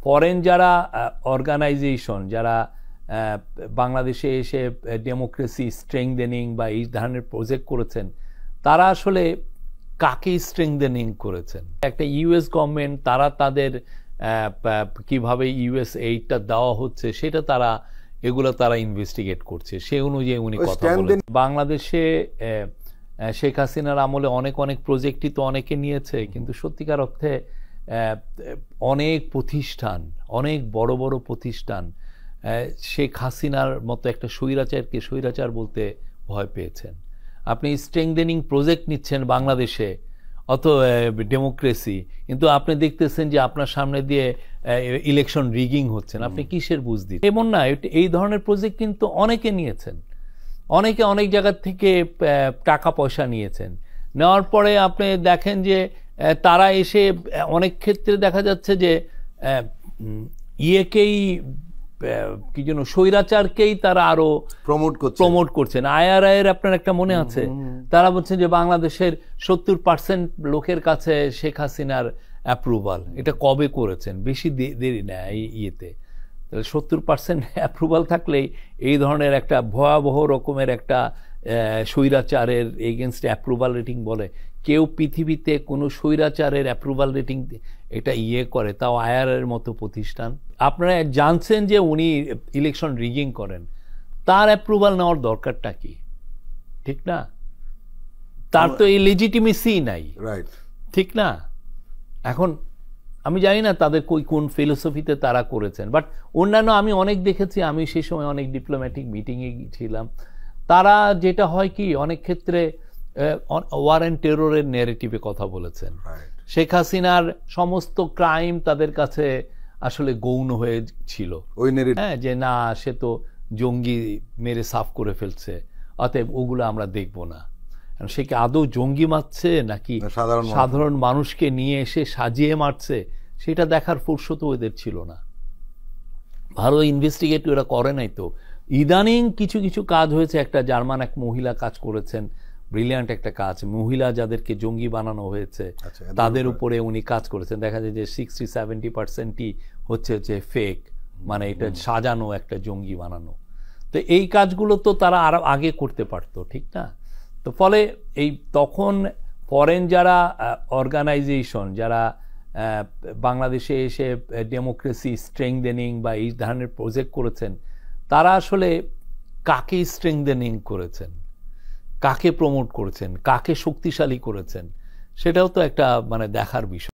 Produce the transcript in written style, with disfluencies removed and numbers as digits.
Foreign যারা organisation যারা বাংলাদেশে এসে ডেমোক্রেসি স্ট্রেংথেনিং বা এই ধরনের প্রজেক্ট করেছেন, তারা আসলে কাকে স্ট্রেংথেনিং করেছেন? একটা ইউএস গভর্নমেন্ট, তারা তাদের কিভাবে ইউএস এইডটা দেওয়া হচ্ছে সেটা এগুলো তারা ইনভেস্টিগেট করছে, সে অনুযায়ী উনি কথা বলেন। বাংলাদেশে শেখ হাসিনার আমলে অনেক প্রজেক্টই তো অনেকে নিয়েছে, কিন্তু সত্যিকার অর্থে অনেক প্রতিষ্ঠান, অনেক বড় প্রতিষ্ঠান শেখ হাসিনার মতো একটা স্বৈরাচারকে স্বৈরাচার বলতে ভয় পেয়েছেন। আপনি স্ট্রেংথেনিং প্রজেক্ট নিচ্ছেন বাংলাদেশে, অত ডেমোক্রেসি, কিন্তু আপনি দেখতেছেন যে আপনার সামনে দিয়ে ইলেকশন রিগিং হচ্ছেন। আপনি কিসের বুঝ দিন? এমন না, এই ধরনের প্রজেক্ট কিন্তু অনেকে নিয়েছেন, অনেকে অনেক জায়গার থেকে টাকা পয়সা নিয়েছেন। নেওয়ার পরে আপনি দেখেন যে তারা এসে অনেক ক্ষেত্রে দেখা যাচ্ছে যে ইয়েকেই কি যেন স্বৈরাচারকেই তারা আরো প্রমোট করছেন। আইআরআই এর আপনার একটা মনে আছে, তারা বলছেন যে বাংলাদেশের 70% লোকের কাছে শেখ হাসিনার অ্যাপ্রুভাল। এটা কবে করেছেন? বেশি দেরি না এই ইয়েতে। 70% অ্যাপ্রুভাল থাকলেই এই ধরনের একটা ভয়াবহ রকমের একটা স্বৈরাচারের এগেনস্ট অ্যাপ্রুভাল রেটিং বলে। কেউ পৃথিবীতে কোনো স্বৈরাচারের অ্যাপ্রুভাল রেটিং এটা করে, তাও আইআরআই এর মতো প্রতিষ্ঠান। আপনারা জানছেন যে উনি ইলেকশন রিগিং করেন, তার অ্যাপ্রুভাল নেওয়ার দরকারটা কি? ঠিক না? তার তো এই লেজিটিমেসি নাই, ঠিক না? এখন আমি জানি না তাদের কোন ফিলোসফিতে তারা করেছেন, বাট অন্যান্য আমি অনেক দেখেছি, আমি সেই সময় অনেক ডিপ্লোম্যাটিক মিটিংয়ে ছিলাম। তারা যেটা হয় কি, অনেক ক্ষেত্রে ওয়ার অ্যান্ড টেররের ন্যারেটিভে কথা বলেছেন। শেখ হাসিনার সমস্ত ক্রাইম তাদের কাছে আসলে গৌণ হয়েছিল, হ্যাঁ, যে না, সে তো জঙ্গি মেরে সাফ করে ফেলছে, অতএব ওগুলো আমরা দেখব না। সে কি আদৌ জঙ্গি মারছে নাকি সাধারণ মানুষকে নিয়ে এসে সাজিয়ে মারছে, সেটা দেখার ফুরসত ওদের ছিল না। ভালো ইনভেস্টিগেট ওরা করে নাই। তো ইদানিং কিছু কাজ হয়েছে। একটা জার্মান এক মহিলা কাজ করেছেন, ব্রিলিয়ান্ট একটা কাজ। মহিলা যাদেরকে জঙ্গি বানানো হয়েছে তাদের উপরে উনি কাজ করেছেন। দেখা যায় যে 60-70%ই হচ্ছে যে ফেক, মানে এটা সাজানো একটা জঙ্গি বানানো। তো এই কাজগুলো তো তারা আরো আগে করতে পারতো, ঠিক না? তো ফলে তখন ফরেন যারা অর্গানাইজেশন যারা বাংলাদেশে এসে ডেমোক্রেসি স্ট্রেংথেনিং বা এই ধরনের প্রজেক্ট করেছেন, তারা আসলে কাকে স্ট্রেংথেনিং করেছেন, কাকে প্রমোট করেছেন, কাকে শক্তিশালী করেছেন, সেটাও তো একটা দেখার বিষয়।